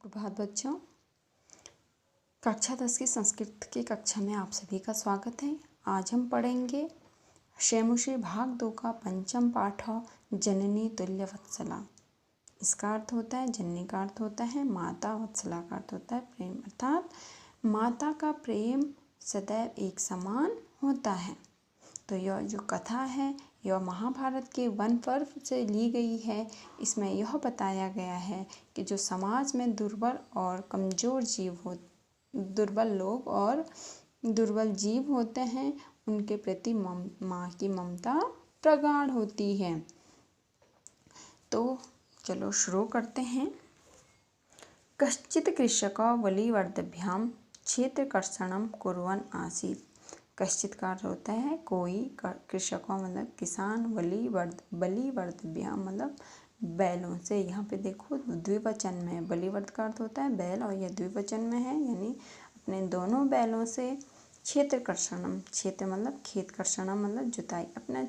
प्रभात बच्चों, कक्षा 10 की संस्कृत की कक्षा में आप सभी का स्वागत है। आज हम पढ़ेंगे शेमुषी भाग 2 का पंचम पाठ जननी तुल्य वत्सला। इसका अर्थ होता है, जननी का अर्थ होता है माता, वत्सला का अर्थ होता है प्रेम, अर्थात माता का प्रेम सदैव एक समान होता है। तो यह जो कथा है यह महाभारत के वन पर्व से ली गई है। इसमें यह बताया गया है कि जो समाज में दुर्बल लोग और दुर्बल जीव होते हैं उनके प्रति माँ की ममता प्रगाढ़ होती है। तो चलो शुरू करते हैं। कश्चित् कृषको बलिवर्दभ्यां क्षेत्रकर्षणं कुर्वन् आसीत्। कश्चित का अर्थ होता है कोई, कृषकों मतलब किसान, बलिवर्दभ्यां मतलब बैलों से। यहाँ पे देखो द्विवचन में, बलिवर्द का अर्थ होता है बैल और यह द्विवचन में है, यानी अपने दोनों बैलों से। क्षेत्रकर्षणम, क्षेत्र मतलब खेत, कर्षणम मतलब जुताई, अपना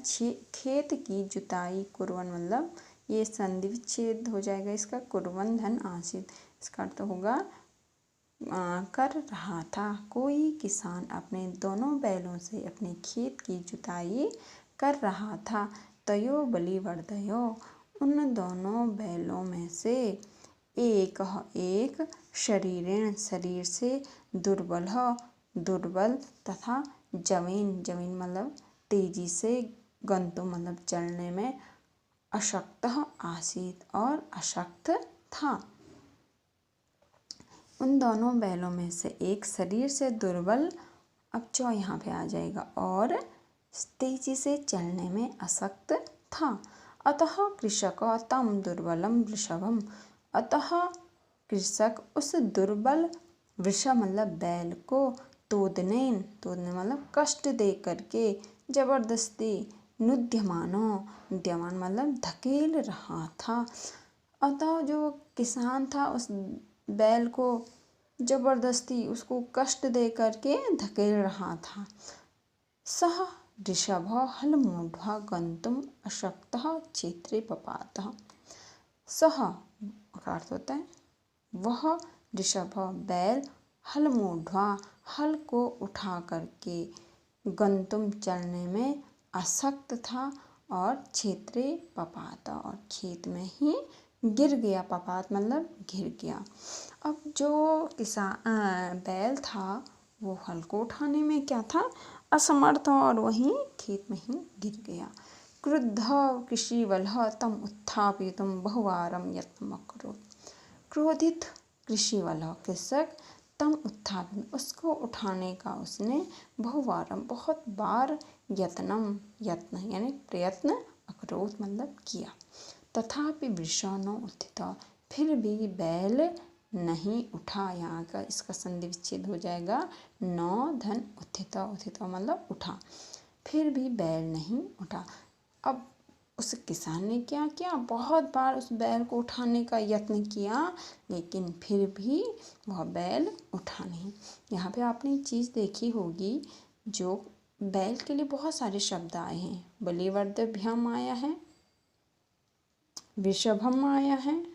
खेत की जुताई, कुर्वन् मतलब ये संधि विच्छेद हो जाएगा इसका, कुर्वन् धन आसीत्, इसका अर्थ होगा कर रहा था। कोई किसान अपने दोनों बैलों से अपने खेत की जुताई कर रहा था। तयो बलिवर्दयो, उन दोनों बैलों में से एक शरीरेण शरीर से, दुर्बल तथा जमीन मतलब तेजी से, गंतु मतलब चलने में, अशक्त आसीत और अशक्त था। उन दोनों बैलों में से एक शरीर से दुर्बल, अब जो यहाँ पे आ जाएगा, और तेजी से चलने में अशक्त था। अतः कृषक तम दुर्बलम वृषभम, अतः कृषक उस दुर्बल वृषभ मतलब बैल को तोड़ने मतलब कष्ट दे करके, जबरदस्ती, नुद्यमान मतलब धकेल रहा था। अतः जो किसान था उस बैल को जबरदस्ती उसको कष्ट दे करके धकेल रहा था। सह ऋषभ हलमूढ़ा गंतुम अशक्तः क्षेत्रे पपातः। सह का अर्थ होता है वह ऋषभ बैल, हलमूढ़ा हल को उठा करके, गंतुम चलने में, अशक्त था और क्षेत्रे पपात और खेत में ही गिर गया। पपात मतलब गिर गया। अब जो किसान बैल था वो हल को उठाने में क्या था, असमर्थ, और वहीं खेत में ही गिर गया। क्रुद्ध कृषिवलः तम उत्थापयितुं बहुवारं यत्नम् अकरोत्। क्रोधित कृषिवलः कृषक, तम उत्थापन उसको उठाने का उसने, बहुवारम बहुत बार, यत्न यानी प्रयत्न, अकरोत् मतलब किया। तथापि वृषा न उत्थिता, फिर भी बैल नहीं उठा। यहाँ का इसका संधि विच्छेद हो जाएगा, न धन उत्थिता मतलब उठा, फिर भी बैल नहीं उठा। अब उस किसान ने क्या किया, बहुत बार उस बैल को उठाने का यत्न किया, लेकिन फिर भी वह बैल उठा नहीं। यहाँ पे आपने एक चीज़ देखी होगी, जो बैल के लिए बहुत सारे शब्द आए हैं। बलिवर्दभ्याम आया है, वृषभम आया है,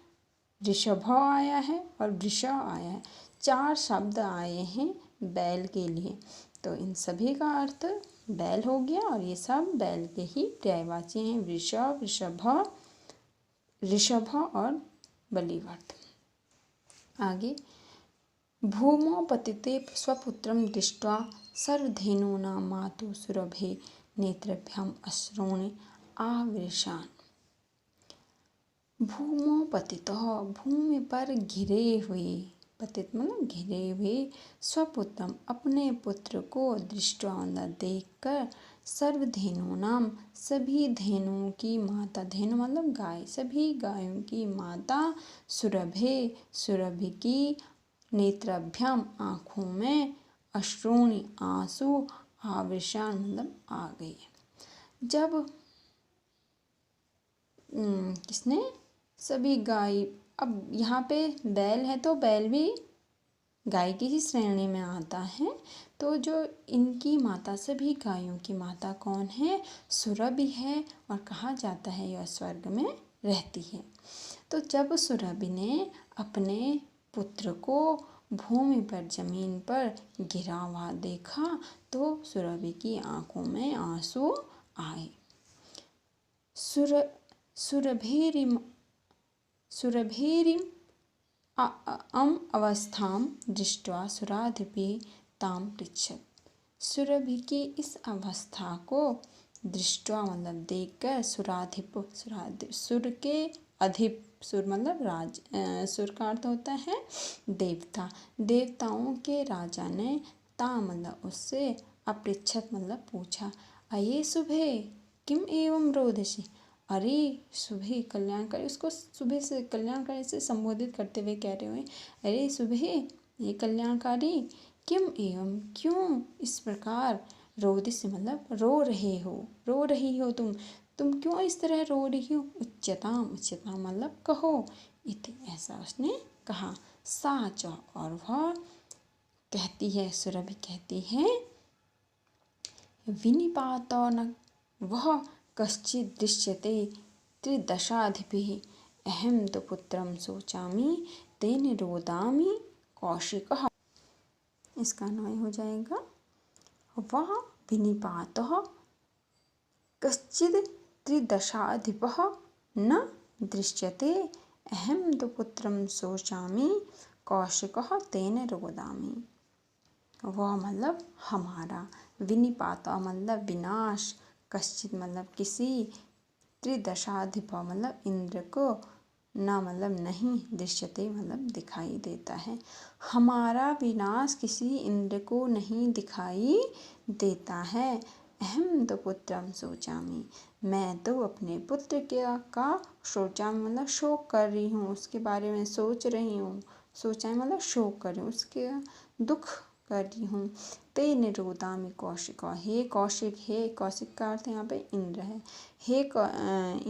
ऋषभ आया है और वृषा आया है। 4 शब्द आए हैं बैल के लिए। तो इन सभी का अर्थ बैल हो गया और ये सब बैल के ही पर्यायवाची हैं, वृषभ, ऋषभ और बलिवर्द। आगे, भूमौ पतिते स्वपुत्रं दृष्ट्वा सर्वधेनूनां मातुः सुरभे नेत्रभ्याम् अश्रूणि आविर्षान्। भूमौ पतितः भूमि पर घिरे हुए, पतित मतलब घिरे हुए, स्वपुत्रम अपने पुत्र को, दृष्टवा मतलब देखकर, सर्वधेनूनां सभी धेनुओं की माता, धेनु मतलब गाय, सभी गायों की माता, सुरभि की, नेत्रभ्याम आँखों में, अश्रूणि आंसू, आविर्षाण मतलब आ गए। जब किसने, सभी गाय, अब यहाँ पे बैल है तो बैल भी गाय की ही श्रेणी में आता है। तो जो इनकी माता, सभी गायों की माता कौन है, सुरभि है, और कहा जाता है यह स्वर्ग में रहती है। तो जब सुरभि ने अपने पुत्र को भूमि पर जमीन पर गिरा हुआ देखा तो सुरभि की आंखों में आंसू आए। सुरभिरिम अवस्थां दृष्ट्वा सुराधिपि तां पृच्छत्। सुरभि की इस अवस्था को दृष्टवा मतलब देखकर सुर के अधिप, सुर मतलब राज, सुर का अर्थ होता है देवता, देवताओं के राजा ने ता मतलब उससे अपृच्छत मतलब पूछा। अये शुभे किम एवं रोदसी। अरे शुभे कल्याणकारी, उसको शुभे से कल्याणकारी से संबोधित करते हुए कह रहे हुए, अरे शुभे ये कल्याणकारी, किम एवं क्यों इस प्रकार, रोदसी मतलब रो रही हो तुम क्यों इस तरह रो रही हो। उच्चताम मतलब कहो, इति ऐसा उसने कहा। साच और वह कहती है, सुरभि कहती है, विनिपात न वह कश्चित् दृश्यते त्रिदशाधिपिः अहं तु पुत्रं शोचामि तेन रोदामि कौशिकः। इसका अन्वय हो जाएगा, वह विनिपातः कश्चित् त्रिदशाधिपः न दृश्यते अहं तु पुत्रं शोचामि कौशिकः तेन रोदामि। वह मतलब हमारा, विनिपात मतलब विनाश, कश्चित मतलब किसी, त्रिदशाधिप मतलब इंद्र को, न मतलब नहीं, दृश्यते मतलब दिखाई देता है। हमारा विनाश किसी इंद्र को नहीं दिखाई देता है। अहम तो पुत्रम शोचामि, मैं तो अपने पुत्र का शोचामि मतलब शोक कर रही हूँ, उसके बारे में सोच रही हूँ। सोचामि मतलब शोक कर रही हूँ, उसके दुख कर रही हूँ। तेन रोदामि कौशिक, हे कौशिक, हे कौशिक का अर्थ यहाँ पे इंद्र है। हे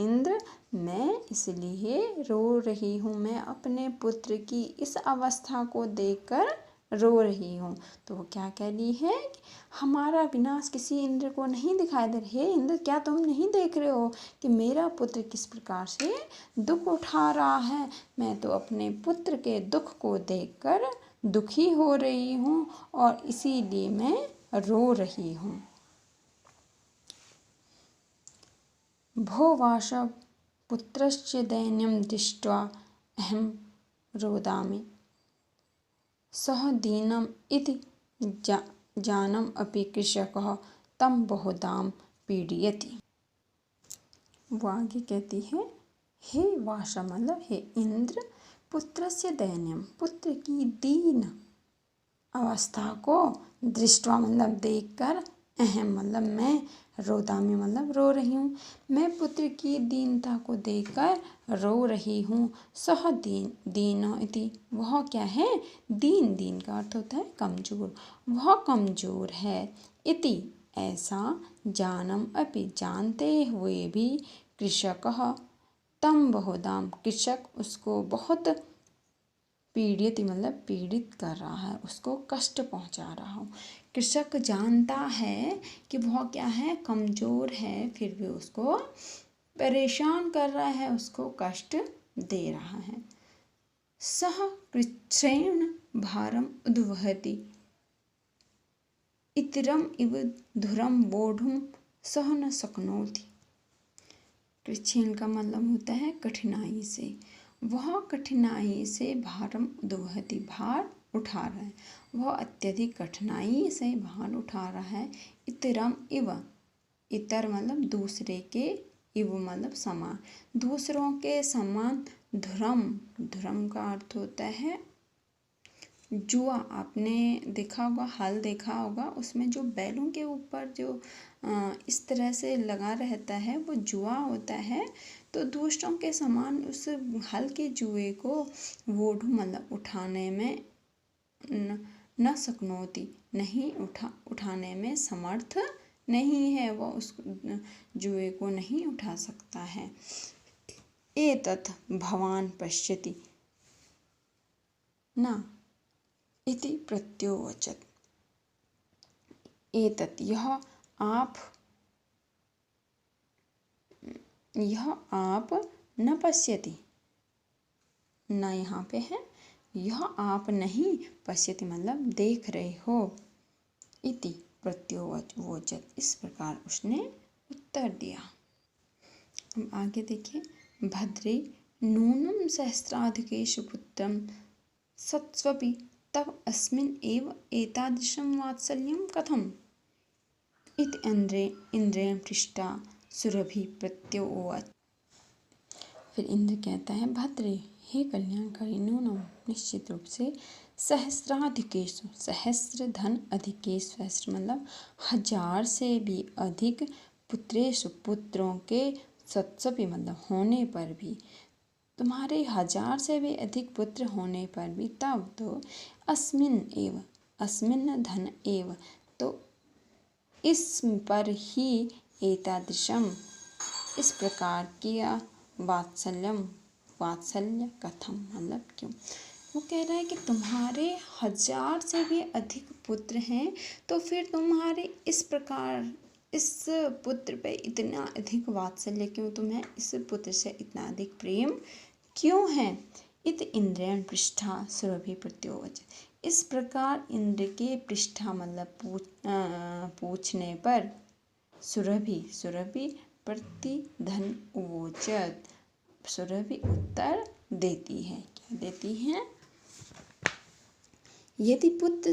इंद्र, मैं इसलिए रो रही हूँ, मैं अपने पुत्र की इस अवस्था को देखकर रो रही हूँ। तो वो क्या कह रही है, हमारा विनाश किसी इंद्र को नहीं दिखाई दे रहा। हे इंद्र, क्या तुम नहीं देख रहे हो कि मेरा पुत्र किस प्रकार से दुख उठा रहा है। मैं तो अपने पुत्र के दुख को देखकर दुखी हो रही हूँ और इसीलिए मैं रो रही हूँ। भोवाश पुत्रस्य दैन्यं दृष्ट्वा अहं रोदामि सः दीनम् इति जानम् अपि कृषकः तं बहुधाम पीडयति। वो आगे कहती है, हे वाश मतलब हे इंद्र, पुत्रस्य दैन्यम पुत्र की दीन अवस्था को दृष्टवा मतलब देखकर, अहम मतलब मैं, रोदामी मतलब रो रही हूँ, मैं पुत्र की दीनता को देखकर रो रही हूँ। सह दीनो इति, वह क्या है, दीन का अर्थ होता है कमजोर, वह कमजोर है। इति ऐसा, जानम अपि जानते हुए भी, कृषकः तम बहुधाम कृषक उसको बहुत पीड़ित मतलब पीड़ित कर रहा है, उसको कष्ट पहुंचा रहा हूँ। कृषक जानता है कि वह क्या है, कमजोर है, फिर भी उसको परेशान कर रहा है, उसको कष्ट दे रहा है। सह कृच्छ्रेण भारम उद्वहति इतरम इव धुरम बोढ़ुम सह न शक्नोति। कृच्छ्रेण का मतलब होता है कठिनाई से, वह कठिनाई से भारम उद्वहति भार उठा रहा है, वह अत्यधिक कठिनाई से भार उठा रहा है। इतरम इव, इतर मतलब दूसरे के, इव मतलब समान, दूसरों के समान। धुरम का अर्थ होता है जुआ। आपने देखा होगा, हल देखा होगा, उसमें जो बैलों के ऊपर जो इस तरह से लगा रहता है वो जुआ होता है। तो दूसरों के समान उस हल के जुए को वोढ़ मतलब उठाने में न शक्नोति नहीं, उठाने में समर्थ नहीं है, वह उस जुए को नहीं उठा सकता है। एतत् भवान पश्यति न इति प्रत्योवचत्। एतत् यह आप न पश्यति, न यहाँ पे है, यह आप नहीं पश्यति मतलब देख रहे हो। इति प्रत्योवचत, इस प्रकार उसने उत्तर दिया। अब आगे देखिए, भद्रे नूनं सहस्राधिकेषु पुत्रं सत्स्वपि तव अस्मिन् एव एतादृशं वात्सल्यं कथम्? इति इंद्रेण पृष्टा सुरभि प्रत्योवाच। फिर इंद्र कहता है, भद्रे हे कल्याणकारी, नूनम निश्चित रूप से, सहस्राधिकेषु सहस्र धन अधिकेषु, सहस्र मतलब 1000 से भी अधिक, पुत्रेषु पुत्रों के, सत्सपि मतलब होने पर भी, तुम्हारे 1000 से भी अधिक पुत्र होने पर भी, तब तो अस्मिन एव, अस्मिन धन एव, तो इस पर ही, एतादृशम इस प्रकार किया, वात्सल्य कथम मतलब क्यों। वो कह रहा है कि तुम्हारे 1000 से भी अधिक पुत्र हैं, तो फिर तुम्हारे इस प्रकार इस पुत्र पे इतना अधिक वात्सल्य क्यों, तुम्हें इस पुत्र से इतना अधिक प्रेम क्यों है। इत इंद्रेण पृष्ठा सुरभि प्रत्योवच, इस प्रकार इंद्र के पृष्ठा मतलब पूछने पर, सुरभि प्रतिधन उवोचत, सुरभि उत्तर देती है। क्या देती है? यदि पुत्र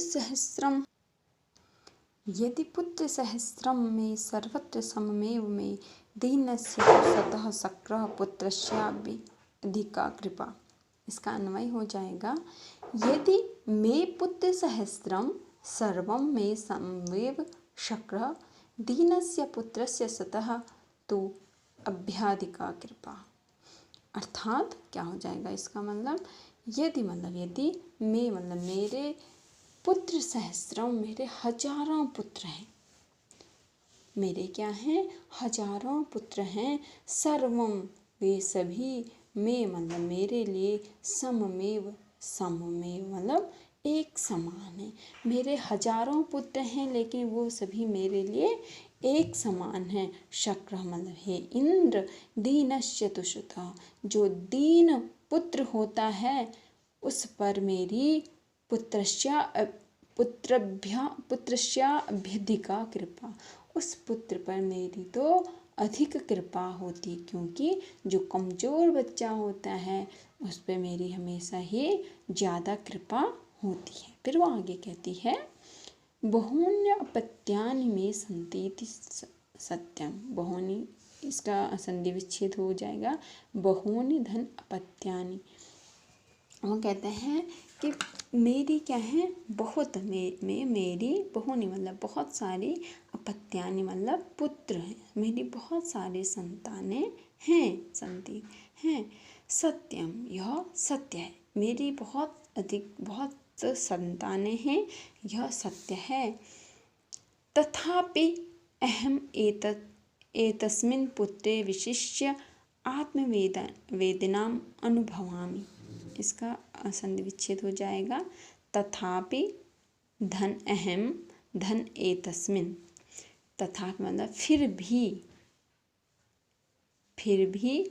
सहस्रम में सर्वत्र सममेव में, दीनस्य सतः शक्रः पुत्रस्याधिका कृपा। इसका अन्वय हो जाएगा, यदि मे पुत्र सहस्रम सर्वं मे सममेव शक्रः, दीनस्य पुत्रस्य सतः तो अभ्याधिका कृपा। अर्थात क्या हो जाएगा इसका मतलब, यदि मैं मतलब मेरे पुत्र सहस्रों, मेरे 1000 पुत्र हैं, मेरे क्या हैं 1000 पुत्र हैं, सर्वम वे सभी, में मतलब मेरे लिए, सममेव मतलब एक समान है। मेरे 1000 पुत्र हैं लेकिन वो सभी मेरे लिए एक समान है। शक्र मतलब हे इंद्र, दीनस्य तुषुता, जो दीन पुत्र होता है उस पर मेरी पुत्रस्याभ्यधिका कृपा, उस पुत्र पर मेरी तो अधिक कृपा होती, क्योंकि जो कमजोर बच्चा होता है उस पर मेरी हमेशा ही ज़्यादा कृपा होती है। फिर वो आगे कहती है, बहून्य अपत्यानि में संतीति सत्यम, बहूनि इसका संधि विच्छेद हो जाएगा, बहूनि धन अपत्यानि। वो कहते हैं कि मेरी क्या है, बहुत मेरी बहूनि मतलब बहुत सारी, अपत्यानि मतलब पुत्र हैं, मेरी बहुत सारी संतानें हैं, संति हैं। सत्यम यह सत्य है, मेरी बहुत संतानें हैं, यह सत्य है। तथापि अहम एतस्मिन् पुत्रे विशिष्य आत्मवेदनाम अनुभवामि। इसका संधि विच्छेद हो जाएगा, तथापि धन एतस्मिन्, तथापि मतलब फिर भी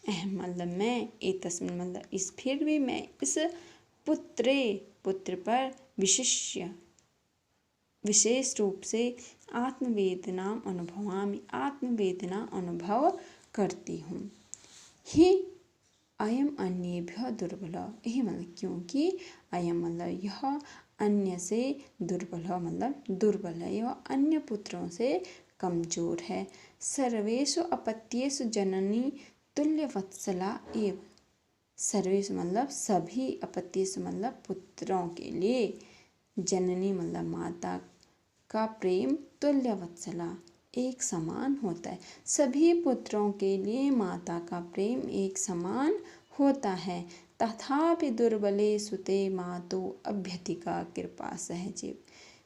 अहम मतलब मैं, एतस्मिन् मतलब इस, फिर भी मैं इस पुत्र पर विशेष रूप से आत्मवेदना अनुभव करती हूँ। ही अयम अन्येभ्यः दुर्बल, यही मतलब क्योंकि अयम मतलब यह, अन्य से दुर्बल मतलब दुर्बल है, यह अन्य पुत्रों से कमजोर है। सर्वेषु अपत्येषु जननी तुल्यवत्सला एव, सर्वेषु मतलब सभी, अपत्येषु मतलब पुत्रों के लिए, जननी मतलब माता का प्रेम, तुल्यवत्सला एक समान होता है। सभी पुत्रों के लिए माता का प्रेम एक समान होता है। तथापि दुर्बले सुते मातो अभ्यधिका कृपा सहजीव,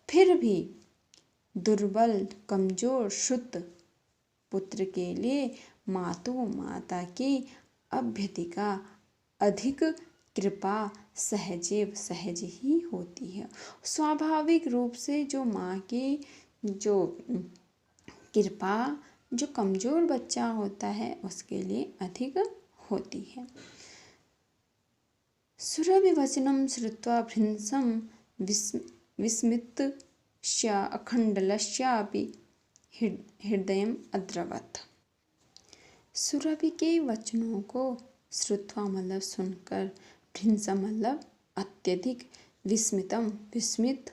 फिर भी दुर्बल कमजोर सुत पुत्र के लिए माता की अभ्यधिका अधिक कृपा सहज ही होती है। स्वाभाविक रूप से जो माँ की जो कृपा, जो कमजोर बच्चा होता है उसके लिए अधिक होती है। सुरभिवचनं श्रुत्वा भृशं विस्मितस्य अखण्डलस्यापि हृदयम् अद्रवत्। सुरभि के वचनों को श्रुत्वा मतलब सुनकर, भृशं मतलब अत्यधिक, विस्मित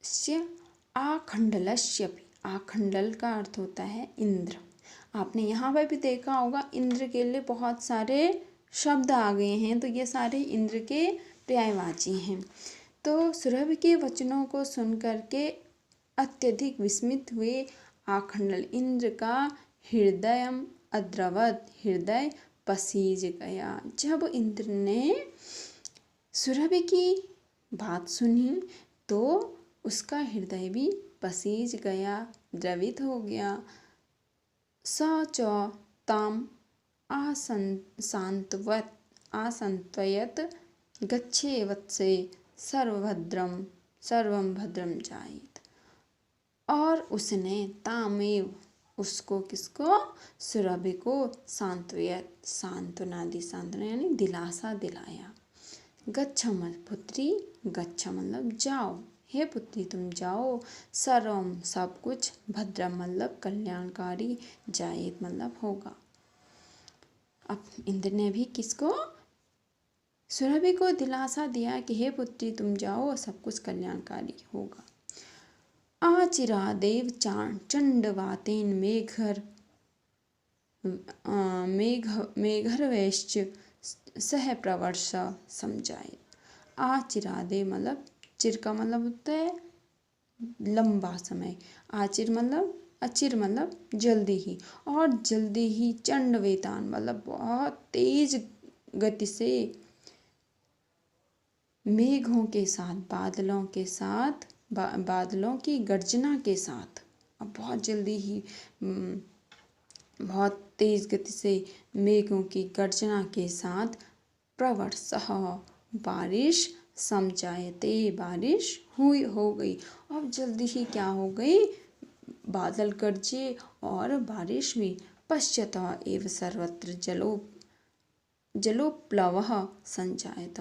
स्य आखंडलस्य भी, आखंडल का अर्थ होता है इंद्र। आपने यहाँ पर भी देखा होगा इंद्र के लिए बहुत सारे शब्द आ गए हैं, तो ये सारे इंद्र के पर्यायवाची हैं। तो सुरभि के वचनों को सुन करके अत्यधिक विस्मित हुए आखंडल इंद्र का हृदय अद्रवत, हृदय पसीज गया। जब इंद्र ने सुरभि की बात सुनी तो उसका हृदय भी पसीज गया, द्रवित हो गया। स च ताम आसंत्वयत गच्छे वत्से सर्वं भद्रम जायेत। और उसने तामेव उसको, किसको, सुरभि को सांत्वयत, सांत्वना दी, सांत्वना यानी दिलासा दिलाया। गच्छ पुत्री, गच्छ मतलब जाओ, हे पुत्री तुम जाओ, सर्वम सब कुछ, भद्रम मतलब कल्याणकारी, जायेत मतलब होगा। अब इंद्र ने भी किसको, सुरभि को दिलासा दिया कि हे पुत्री तुम जाओ, सब कुछ कल्याणकारी होगा। आचिरादेव चंडवातेन मेघर्वैश्च सह प्रवर्ष समझाए। आचिरादेव मतलब चिर का मतलब होता है लंबा समय, आचिर मतलब, अचिर मतलब जल्दी ही, और जल्दी ही चंडवेतान मतलब बहुत तेज गति से, मेघों के साथ, बादलों के साथ, बादलों की गर्जना के साथ, अब बहुत जल्दी ही बहुत तेज गति से मेघों की गर्जना के साथ प्रवर्षः बारिश, समझायते बारिश हुई, हो गई। अब जल्दी ही क्या हो गई, बादल गरजे और बारिश हुई। पश्यतः एव सर्वत्र जलोप्लवः संजायत।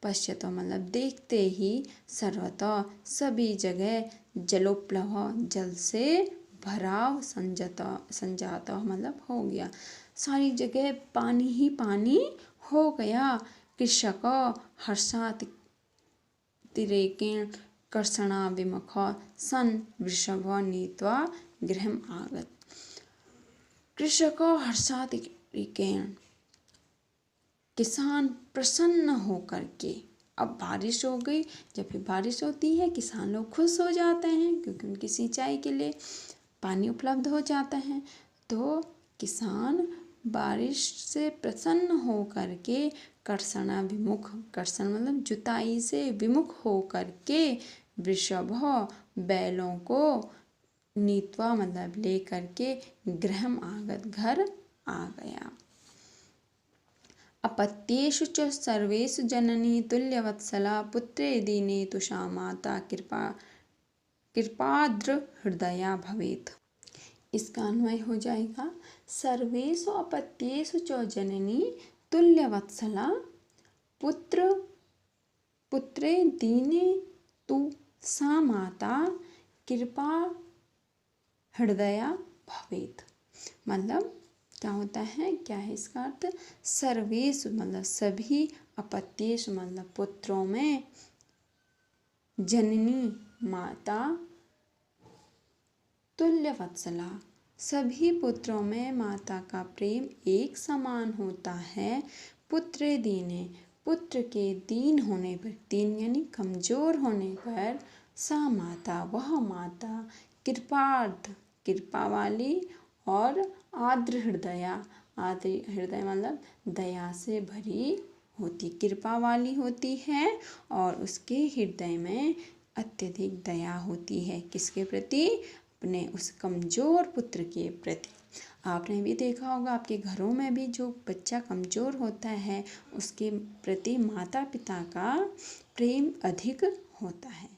पश्यतः मतलब देखते ही, सर्वतः सभी जगह, जलोप्लव जल से भराव संजाता मतलब हो गया, सारी जगह पानी ही पानी हो गया। कृषक हर्षात तिरेकेण कर्षणा विमुख सन वृषभ नीत्वा गृहम् आगत। कृषक हर्षात तिरेकेण, किसान प्रसन्न होकर के, अब बारिश हो गई, जब भी बारिश होती है किसान लोग खुश हो जाते हैं क्योंकि उनकी सिंचाई के लिए पानी उपलब्ध हो जाता है। तो किसान बारिश से प्रसन्न हो करके कर्षणा विमुख, कर्षण मतलब जुताई से विमुख हो करके, वृषभ बैलों को, नीत्वा मतलब ले करके, गृहम् आगत घर आ गया। अपत्येषु च सर्वेषु जननी तुल्यवत्सला पुत्रे दीने तुषा माता कृपाद्र हृदया भवेत्। इसका अन्वय हो जाएगा, सर्वेषु अपत्येषु च जननी तुल्यवत्सला पुत्रे दीने तु सा माता कृपा हृदया भवेत्। मतलब क्या होता है, क्या है इसका अर्थ, सर्वेषु मतलब सभी, अपत्येषु मतलब पुत्रों में, जननी माता, तुल्यवत्सला सभी पुत्रों में माता का प्रेम एक समान होता है। पुत्रे दीने पुत्र के दीन होने पर, दीन यानी कमजोर होने पर, सा माता वह माता, कृपार्ध कृपा वाली, और आर्द्र हृदया, आर्द्र हृदय मतलब दया से भरी होती, कृपा वाली होती है और उसके हृदय में अत्यधिक दया होती है। किसके प्रति, अपने उस कमजोर पुत्र के प्रति। आपने भी देखा होगा आपके घरों में भी जो बच्चा कमजोर होता है उसके प्रति माता पिता का प्रेम अधिक होता है।